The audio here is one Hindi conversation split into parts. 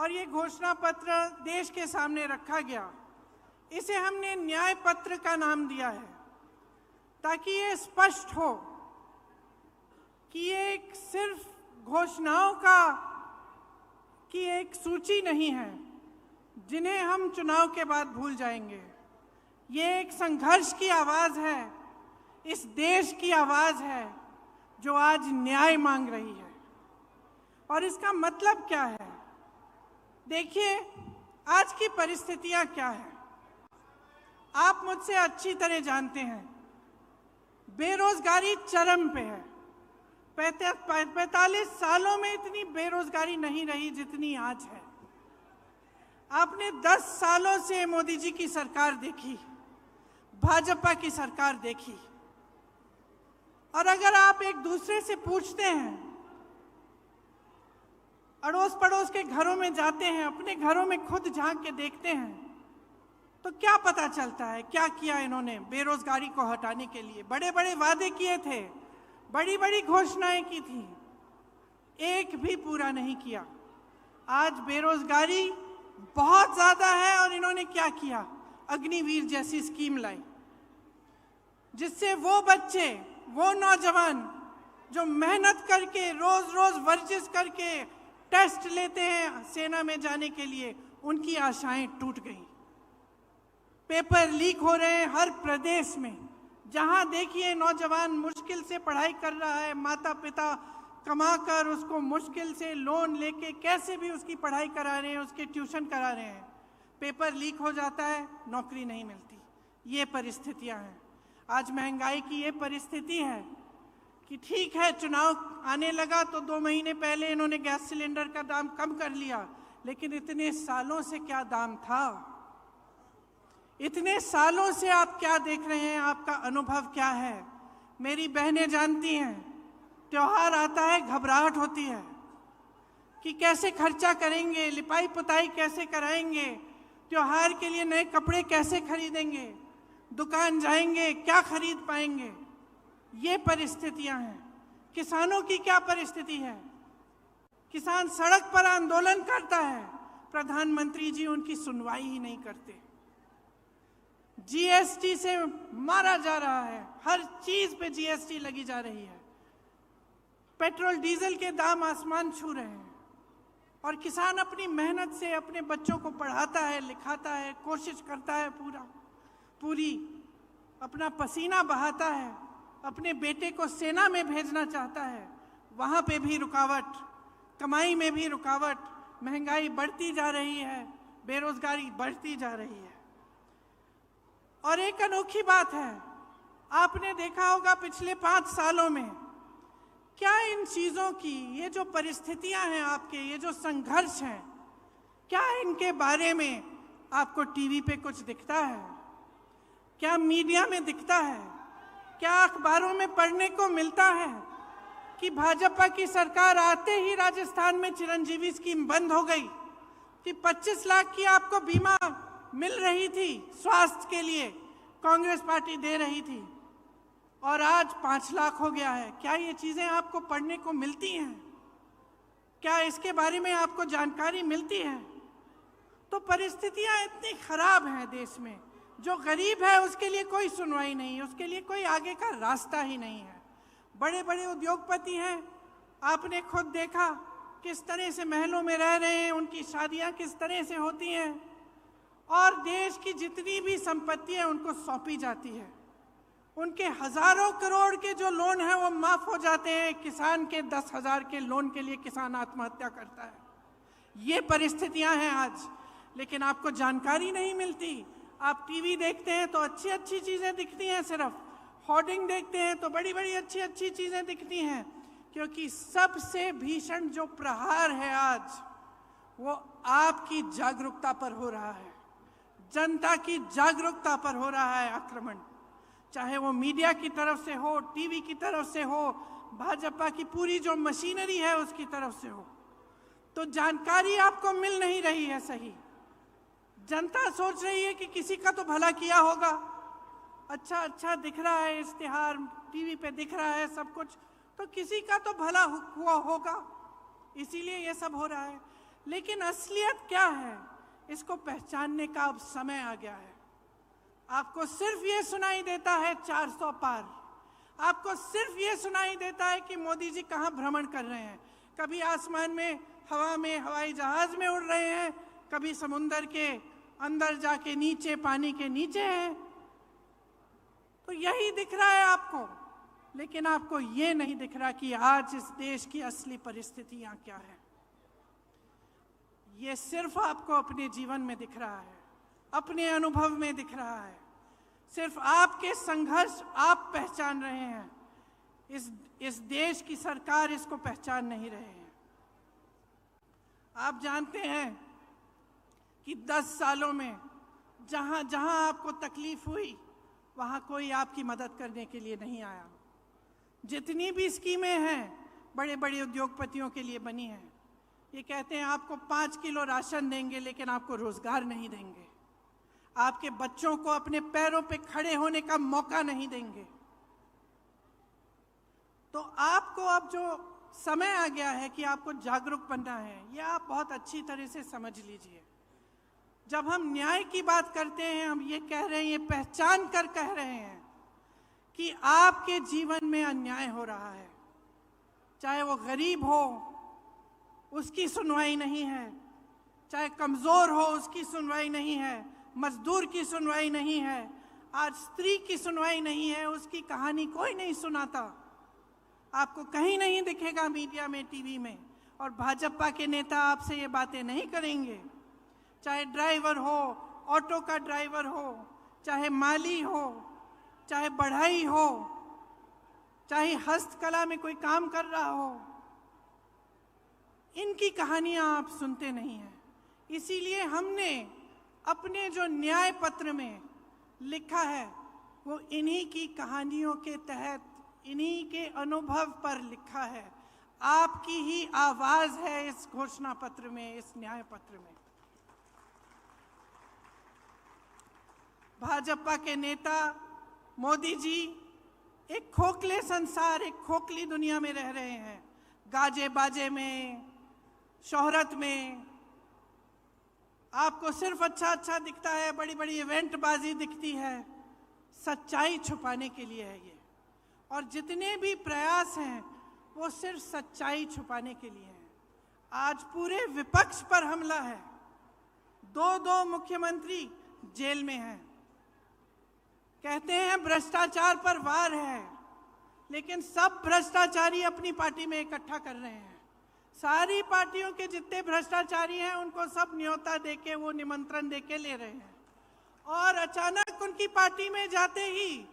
और ये घोषणा पत्र देश के सामने रखा गया। इसे हमने न्याय पत्र का नाम दिया है ताकि ये स्पष्ट हो कि ये एक सिर्फ घोषणाओं की एक सूची नहीं है जिन्हें हम चुनाव के बाद भूल जाएंगे। ये एक संघर्ष की आवाज़ है, इस देश की आवाज़ है जो आज न्याय मांग रही है। और इसका मतलब क्या है? देखिए, आज की परिस्थितियां क्या है आप मुझसे अच्छी तरह जानते हैं। बेरोजगारी चरम पे है। 45 सालों में इतनी बेरोजगारी नहीं रही जितनी आज है। आपने 10 सालों से मोदी जी की सरकार देखी, भाजपा की सरकार देखी, और अगर आप एक दूसरे से पूछते हैं, अड़ोस पड़ोस के घरों में जाते हैं, अपने घरों में खुद झांक के देखते हैं, तो क्या पता चलता है क्या किया इन्होंने बेरोजगारी को हटाने के लिए? बड़े बड़े वादे किए थे, बड़ी बड़ी घोषणाएं की थी, एक भी पूरा नहीं किया। आज बेरोजगारी बहुत ज्यादा है और इन्होंने क्या किया? अग्निवीर जैसी स्कीम लाई जिससे वो बच्चे, वो नौजवान जो मेहनत करके रोज रोज वर्जिश करके टेस्ट लेते हैं सेना में जाने के लिए, उनकी आशाएं टूट गई। पेपर लीक हो रहे हैं हर प्रदेश में। जहां देखिए नौजवान मुश्किल से पढ़ाई कर रहा है, माता पिता कमाकर उसको मुश्किल से लोन लेके कैसे भी उसकी पढ़ाई करा रहे हैं, उसके ट्यूशन करा रहे हैं। पेपर लीक हो जाता है, नौकरी नहीं मिलती। ये परिस्थितियां हैं आज। महंगाई की ये परिस्थिति है कि ठीक है, चुनाव आने लगा तो 2 महीने पहले इन्होंने गैस सिलेंडर का दाम कम कर लिया, लेकिन इतने सालों से क्या दाम था? इतने सालों से आप क्या देख रहे हैं? आपका अनुभव क्या है? मेरी बहनें जानती हैं, त्योहार आता है घबराहट होती है कि कैसे खर्चा करेंगे, लिपाई पुताई कैसे कराएंगे, त्योहार के लिए नए कपड़े कैसे खरीदेंगे, दुकान जाएंगे क्या खरीद पाएंगे। ये परिस्थितियां हैं। किसानों की क्या परिस्थिति है? किसान सड़क पर आंदोलन करता है, प्रधानमंत्री जी उनकी सुनवाई ही नहीं करते। जीएसटी से मारा जा रहा है, हर चीज पे जीएसटी लगी जा रही है। पेट्रोल डीजल के दाम आसमान छू रहे हैं और किसान अपनी मेहनत से अपने बच्चों को पढ़ाता है, लिखाता है, कोशिश करता है, पूरी अपना पसीना बहाता है, अपने बेटे को सेना में भेजना चाहता है। वहां पे भी रुकावट, कमाई में भी रुकावट, महंगाई बढ़ती जा रही है, बेरोजगारी बढ़ती जा रही है। और एक अनोखी बात है, आपने देखा होगा पिछले 5 सालों में क्या इन चीजों की, ये जो परिस्थितियां हैं आपके, ये जो संघर्ष हैं, क्या इनके बारे में आपको टीवी पे कुछ दिखता है? क्या मीडिया में दिखता है? क्या अखबारों में पढ़ने को मिलता है कि भाजपा की सरकार आते ही राजस्थान में चिरंजीवी स्कीम बंद हो गई, कि 25 लाख की आपको बीमा मिल रही थी स्वास्थ्य के लिए, कांग्रेस पार्टी दे रही थी, और आज 5 लाख हो गया है? क्या ये चीजें आपको पढ़ने को मिलती हैं? क्या इसके बारे में आपको जानकारी मिलती है? तो परिस्थितियां इतनी खराब हैं देश में, जो गरीब है उसके लिए कोई सुनवाई नहीं, उसके लिए कोई आगे का रास्ता ही नहीं है। बड़े बड़े उद्योगपति हैं, आपने खुद देखा किस तरह से महलों में रह रहे हैं, उनकी शादियां किस तरह से होती हैं, और देश की जितनी भी संपत्ति है उनको सौंपी जाती है। उनके हजारों करोड़ के जो लोन है वो माफ हो जाते हैं। किसान के 10,000 के लोन के लिए किसान आत्महत्या करता है। ये परिस्थितियां हैं आज, लेकिन आपको जानकारी नहीं मिलती। आप टीवी देखते हैं तो अच्छी अच्छी चीजें दिखती हैं, सिर्फ होर्डिंग देखते हैं तो बड़ी बड़ी अच्छी अच्छी चीजें दिखती हैं, क्योंकि सबसे भीषण जो प्रहार है आज वो आपकी जागरूकता पर हो रहा है, जनता की जागरूकता पर हो रहा है आक्रमण। चाहे वो मीडिया की तरफ से हो, टीवी की तरफ से हो, भाजपा की पूरी जो मशीनरी है उसकी तरफ से हो, तो जानकारी आपको मिल नहीं रही है सही। जनता सोच रही है कि किसी का तो भला किया होगा, अच्छा अच्छा दिख रहा है, इश्तिहार टीवी पे दिख रहा है सब कुछ, तो किसी का तो भला हुआ होगा, इसीलिए ये सब हो रहा है। लेकिन असलियत क्या है, इसको पहचानने का अब समय आ गया है। आपको सिर्फ ये सुनाई देता है 400 पार, आपको सिर्फ ये सुनाई देता है कि मोदी जी कहाँ भ्रमण कर रहे हैं। कभी आसमान में, हवा में, हवाई जहाज में उड़ रहे हैं, कभी समुंदर के अंदर जाके नीचे, पानी के नीचे हैं। तो यही दिख रहा है आपको, लेकिन आपको ये नहीं दिख रहा कि आज इस देश की असली परिस्थितियां क्या है। ये सिर्फ आपको अपने जीवन में दिख रहा है, अपने अनुभव में दिख रहा है। सिर्फ आपके संघर्ष आप पहचान रहे हैं, इस देश की सरकार इसको पहचान नहीं रहे हैं। आप जानते हैं कि 10 सालों में जहां जहां आपको तकलीफ हुई, वहां कोई आपकी मदद करने के लिए नहीं आया। जितनी भी स्कीमें हैं बड़े बड़े उद्योगपतियों के लिए बनी हैं, ये कहते हैं आपको 5 किलो राशन देंगे, लेकिन आपको रोजगार नहीं देंगे, आपके बच्चों को अपने पैरों पे खड़े होने का मौका नहीं देंगे। तो आपको अब जो समय आ गया है कि आपको जागरूक बनना है, ये आप बहुत अच्छी तरह से समझ लीजिए। जब हम न्याय की बात करते हैं, हम ये कह रहे हैं, ये पहचान कर कह रहे हैं कि आपके जीवन में अन्याय हो रहा है, चाहे वो गरीब हो उसकी सुनवाई नहीं है, चाहे कमजोर हो उसकी सुनवाई नहीं है, मजदूर की सुनवाई नहीं है, आज स्त्री की सुनवाई नहीं है, उसकी कहानी कोई नहीं सुनाता, आपको कहीं नहीं दिखेगा मीडिया में, टीवी में। और भाजपा के नेता आपसे ये बातें नहीं करेंगे। चाहे ड्राइवर हो, ऑटो का ड्राइवर हो, चाहे माली हो, चाहे बढ़ई हो, चाहे हस्तकला में कोई काम कर रहा हो, इनकी कहानियां आप सुनते नहीं हैं। इसीलिए हमने अपने जो न्याय पत्र में लिखा है, वो इन्हीं की कहानियों के तहत, इन्हीं के अनुभव पर लिखा है। आपकी ही आवाज है इस घोषणा पत्र में, इस न्याय पत्र में। भाजपा के नेता मोदी जी एक खोखले संसार, एक खोखली दुनिया में रह रहे हैं। गाजे बाजे में, शोहरत में आपको सिर्फ अच्छा अच्छा दिखता है, बड़ी बड़ी इवेंट बाजी दिखती है। सच्चाई छुपाने के लिए है ये, और जितने भी प्रयास हैं वो सिर्फ सच्चाई छुपाने के लिए हैं। आज पूरे विपक्ष पर हमला है, 2 मुख्यमंत्री जेल में हैं, कहते हैं भ्रष्टाचार पर वार है, लेकिन सब भ्रष्टाचारी अपनी पार्टी में इकट्ठा कर रहे हैं। सारी पार्टियों के जितने भ्रष्टाचारी हैं उनको सब न्योता देके, वो निमंत्रण देके ले रहे हैं, और अचानक उनकी पार्टी में जाते ही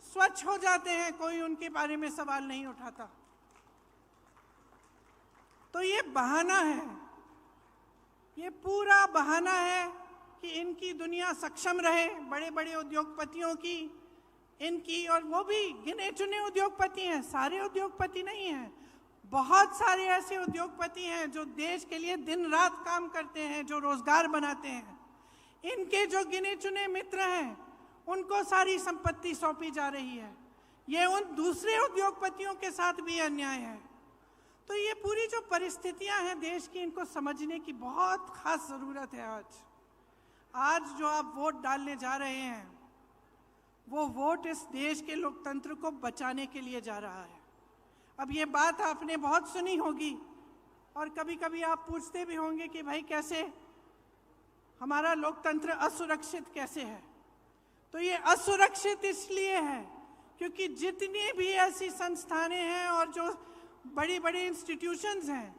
स्वच्छ हो जाते हैं, कोई उनके बारे में सवाल नहीं उठाता। तो ये बहाना है, ये पूरा बहाना है कि इनकी दुनिया सक्षम रहे, बड़े बड़े उद्योगपतियों की, इनकी, और वो भी गिने चुने उद्योगपति हैं, सारे उद्योगपति नहीं हैं। बहुत सारे ऐसे उद्योगपति हैं जो देश के लिए दिन रात काम करते हैं, जो रोजगार बनाते हैं। इनके जो गिने चुने मित्र हैं उनको सारी संपत्ति सौंपी जा रही है। ये उन दूसरे उद्योगपतियों के साथ भी अन्याय है। तो ये पूरी जो परिस्थितियां हैं देश की, इनको समझने की बहुत खास जरूरत है। आज जो आप वोट डालने जा रहे हैं, वो वोट इस देश के लोकतंत्र को बचाने के लिए जा रहा है। अब ये बात आपने बहुत सुनी होगी, और कभी कभी आप पूछते भी होंगे कि भाई कैसे हमारा लोकतंत्र असुरक्षित कैसे है। तो ये असुरक्षित इसलिए है क्योंकि जितनी भी ऐसी संस्थानें हैं और जो बड़ी बड़ी इंस्टीट्यूशंस हैं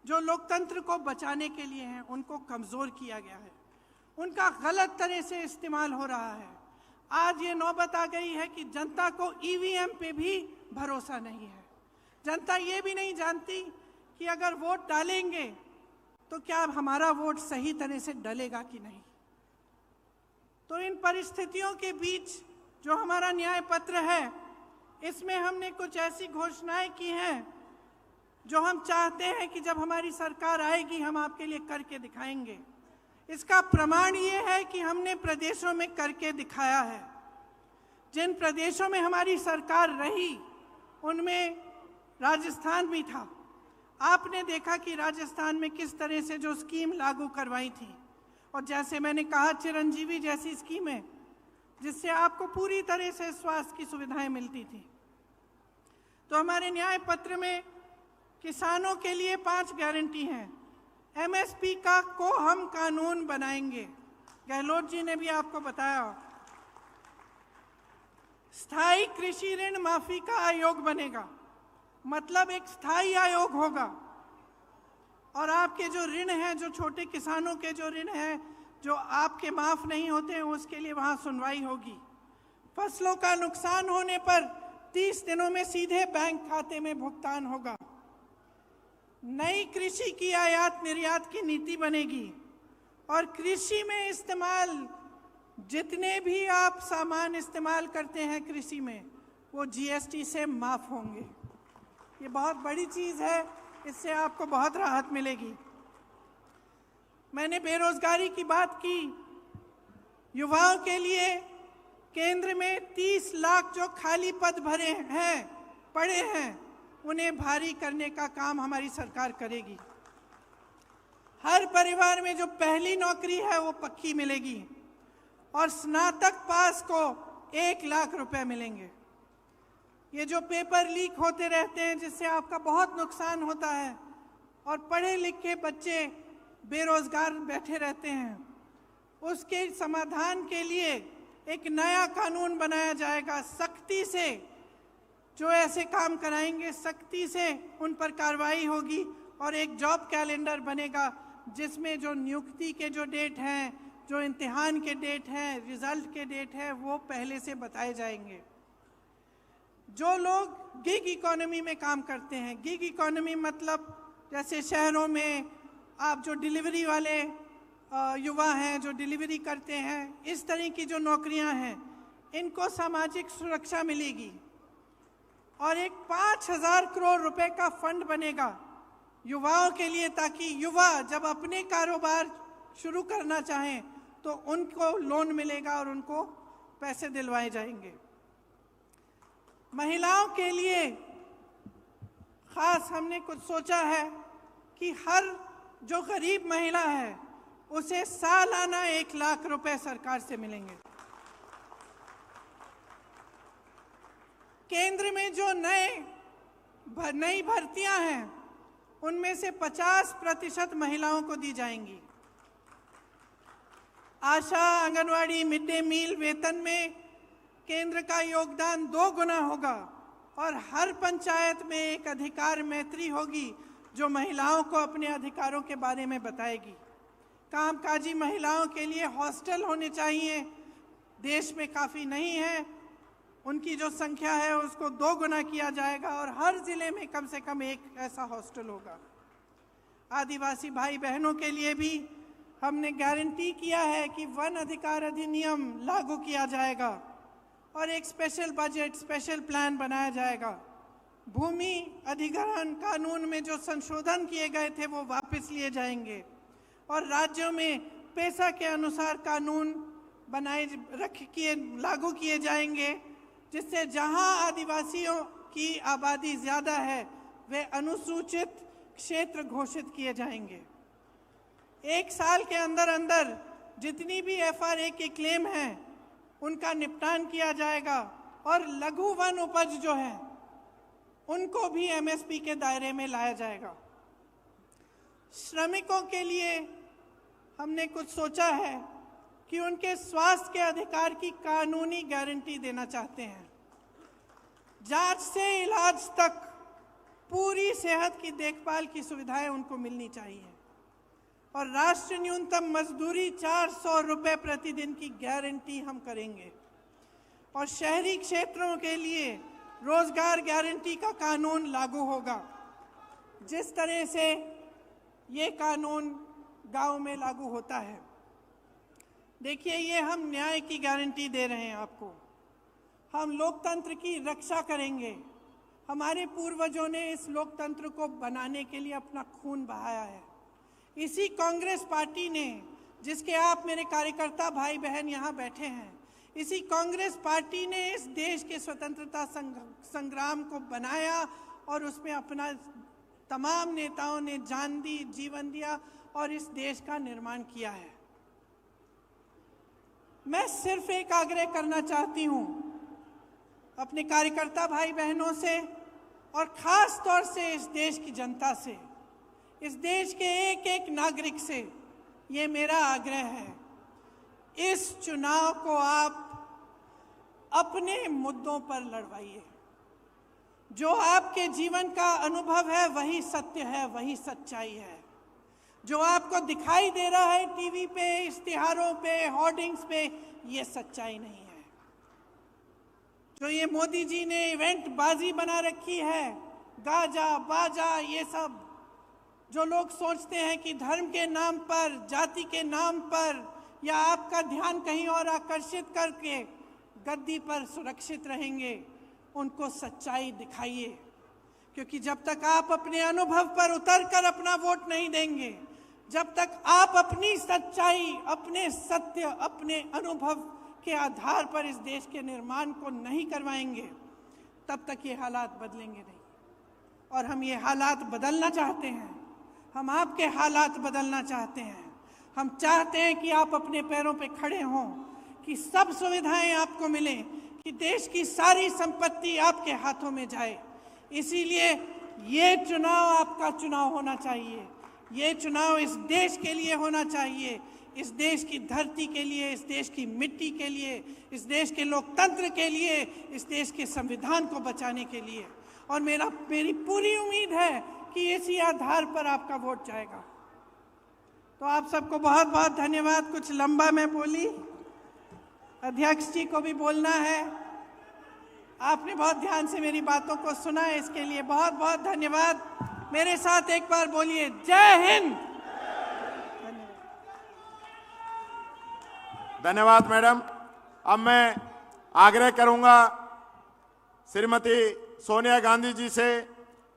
जो लोकतंत्र को बचाने के लिए हैं, उनको कमज़ोर किया गया है, उनका गलत तरह से इस्तेमाल हो रहा है। आज ये नौबत आ गई है कि जनता को ईवीएम पे भी भरोसा नहीं है। जनता ये भी नहीं जानती कि अगर वोट डालेंगे तो क्या हमारा वोट सही तरह से डलेगा कि नहीं। तो इन परिस्थितियों के बीच जो हमारा न्याय पत्र है, इसमें हमने कुछ ऐसी घोषणाएं की हैं जो हम चाहते हैं कि जब हमारी सरकार आएगी हम आपके लिए करके दिखाएंगे। इसका प्रमाण ये है कि हमने प्रदेशों में करके दिखाया है। जिन प्रदेशों में हमारी सरकार रही उनमें राजस्थान भी था, आपने देखा कि राजस्थान में किस तरह से जो स्कीम लागू करवाई थी, और जैसे मैंने कहा चिरंजीवी जैसी स्कीमें जिससे आपको पूरी तरह से स्वास्थ्य की सुविधाएं मिलती थी। तो हमारे न्याय पत्र में किसानों के लिए 5 गारंटी हैं। एमएसपी को हम कानून बनाएंगे, गहलोत जी ने भी आपको बताया। स्थायी कृषि ऋण माफी का आयोग बनेगा, मतलब एक स्थायी आयोग होगा, और आपके जो ऋण हैं, जो छोटे किसानों के जो ऋण हैं जो आपके माफ नहीं होते हैं, उसके लिए वहां सुनवाई होगी। फसलों का नुकसान होने पर 30 दिनों में सीधे बैंक खाते में भुगतान होगा। नई कृषि की आयात निर्यात की नीति बनेगी, और कृषि में इस्तेमाल जितने भी आप सामान इस्तेमाल करते हैं कृषि में, वो जीएसटी से माफ होंगे। ये बहुत बड़ी चीज़ है, इससे आपको बहुत राहत मिलेगी। मैंने बेरोजगारी की बात की। युवाओं के लिए केंद्र में 30 लाख जो खाली पद भरे हैं, पड़े हैं, उन्हें भारी करने का काम हमारी सरकार करेगी। हर परिवार में जो पहली नौकरी है वो पक्की मिलेगी, और स्नातक पास को 1 लाख रुपए मिलेंगे। ये जो पेपर लीक होते रहते हैं जिससे आपका बहुत नुकसान होता है, और पढ़े लिखे बच्चे बेरोजगार बैठे रहते हैं, उसके समाधान के लिए एक नया कानून बनाया जाएगा। सख्ती से जो ऐसे काम कराएंगे, सख्ती से उन पर कार्रवाई होगी, और एक जॉब कैलेंडर बनेगा जिसमें जो नियुक्ति के जो डेट हैं, जो इम्तिहान के डेट हैं, रिजल्ट के डेट हैं, वो पहले से बताए जाएंगे। जो लोग गिग इकोनॉमी में काम करते हैं, गिग इकोनॉमी मतलब जैसे शहरों में आप जो डिलीवरी वाले युवा हैं जो डिलीवरी करते हैं, इस तरह की जो नौकरियां हैं, इनको सामाजिक सुरक्षा मिलेगी, और एक 5,000 करोड़ रुपए का फंड बनेगा युवाओं के लिए, ताकि युवा जब अपने कारोबार शुरू करना चाहें तो उनको लोन मिलेगा और उनको पैसे दिलवाए जाएंगे। महिलाओं के लिए खास हमने कुछ सोचा है कि हर जो गरीब महिला है उसे सालाना 1 लाख रुपए सरकार से मिलेंगे। केंद्र में जो नई भर्तियां हैं उनमें से 50% महिलाओं को दी जाएंगी। आशा, आंगनवाड़ी, मिड डे मील वेतन में केंद्र का योगदान 2 गुना होगा, और हर पंचायत में एक अधिकार मैत्री होगी जो महिलाओं को अपने अधिकारों के बारे में बताएगी। कामकाजी महिलाओं के लिए हॉस्टल होने चाहिए, देश में काफ़ी नहीं है, उनकी जो संख्या है उसको 2 गुना किया जाएगा, और हर जिले में कम से कम एक ऐसा हॉस्टल होगा। आदिवासी भाई बहनों के लिए भी हमने गारंटी किया है कि वन अधिकार अधिनियम लागू किया जाएगा, और एक स्पेशल बजट, स्पेशल प्लान बनाया जाएगा। भूमि अधिग्रहण कानून में जो संशोधन किए गए थे वो वापस लिए जाएंगे, और राज्यों में पैसा के अनुसार कानून लागू किए जाएंगे, जिससे जहां आदिवासियों की आबादी ज़्यादा है वे अनुसूचित क्षेत्र घोषित किए जाएंगे। 1 साल के अंदर अंदर जितनी भी FRA के क्लेम हैं उनका निपटान किया जाएगा, और लघु वन उपज जो है उनको भी MSP के दायरे में लाया जाएगा। श्रमिकों के लिए हमने कुछ सोचा है कि उनके स्वास्थ्य के अधिकार की कानूनी गारंटी देना चाहते हैं। जांच से इलाज तक पूरी सेहत की देखभाल की सुविधाएं उनको मिलनी चाहिए, और राष्ट्रीय न्यूनतम मजदूरी 400 रुपये प्रतिदिन की गारंटी हम करेंगे। और शहरी क्षेत्रों के लिए रोजगार गारंटी का कानून लागू होगा, जिस तरह से ये कानून गांव में लागू होता है। देखिए, ये हम न्याय की गारंटी दे रहे हैं आपको। हम लोकतंत्र की रक्षा करेंगे। हमारे पूर्वजों ने इस लोकतंत्र को बनाने के लिए अपना खून बहाया है। इसी कांग्रेस पार्टी ने, जिसके आप मेरे कार्यकर्ता भाई बहन यहाँ बैठे हैं, इसी कांग्रेस पार्टी ने इस देश के स्वतंत्रता संग्राम को बनाया और उसमें अपना तमाम नेताओं ने जान दी, जीवन दिया और इस देश का निर्माण किया है। मैं सिर्फ एक आग्रह करना चाहती हूं अपने कार्यकर्ता भाई बहनों से और खास तौर से इस देश की जनता से, इस देश के एक एक नागरिक से ये मेरा आग्रह है, इस चुनाव को आप अपने मुद्दों पर लड़वाइए। जो आपके जीवन का अनुभव है वही सत्य है, वही सच्चाई है। जो आपको दिखाई दे रहा है टीवी पे, इश्तिहारों पे, होर्डिंग्स पे, ये सच्चाई नहीं है। जो ये मोदी जी ने इवेंट बाजी बना रखी है, गाजा बाजा, ये सब जो लोग सोचते हैं कि धर्म के नाम पर, जाति के नाम पर या आपका ध्यान कहीं और आकर्षित करके गद्दी पर सुरक्षित रहेंगे, उनको सच्चाई दिखाइए। क्योंकि जब तक आप अपने अनुभव पर उतरकर अपना वोट नहीं देंगे, जब तक आप अपनी सच्चाई, अपने सत्य, अपने अनुभव के आधार पर इस देश के निर्माण को नहीं करवाएंगे, तब तक ये हालात बदलेंगे नहीं। और हम ये हालात बदलना चाहते हैं, हम आपके हालात बदलना चाहते हैं। हम चाहते हैं कि आप अपने पैरों पे खड़े हों, कि सब सुविधाएं आपको मिलें, कि देश की सारी संपत्ति आपके हाथों में जाए। इसीलिए ये चुनाव आपका चुनाव होना चाहिए। ये चुनाव इस देश के लिए होना चाहिए, इस देश की धरती के लिए, इस देश की मिट्टी के लिए, इस देश के लोकतंत्र के लिए, इस देश के संविधान को बचाने के लिए। और मेरी पूरी उम्मीद है कि इसी आधार पर आपका वोट जाएगा। तो आप सबको बहुत बहुत धन्यवाद। कुछ लंबा मैं बोली, अध्यक्ष जी को भी बोलना है। आपने बहुत ध्यान से मेरी बातों को सुना है, इसके लिए बहुत बहुत धन्यवाद। मेरे साथ एक बार बोलिए, जय हिंद। धन्यवाद मैडम। अब मैं आग्रह करूंगा श्रीमती सोनिया गांधी जी से,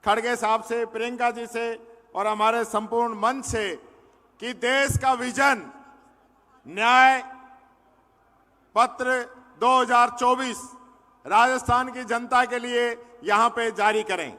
खड़गे साहब से, प्रियंका जी से और हमारे संपूर्ण मंच से कि देश का विजन न्याय पत्र 2024 राजस्थान की जनता के लिए यहां पे जारी करें।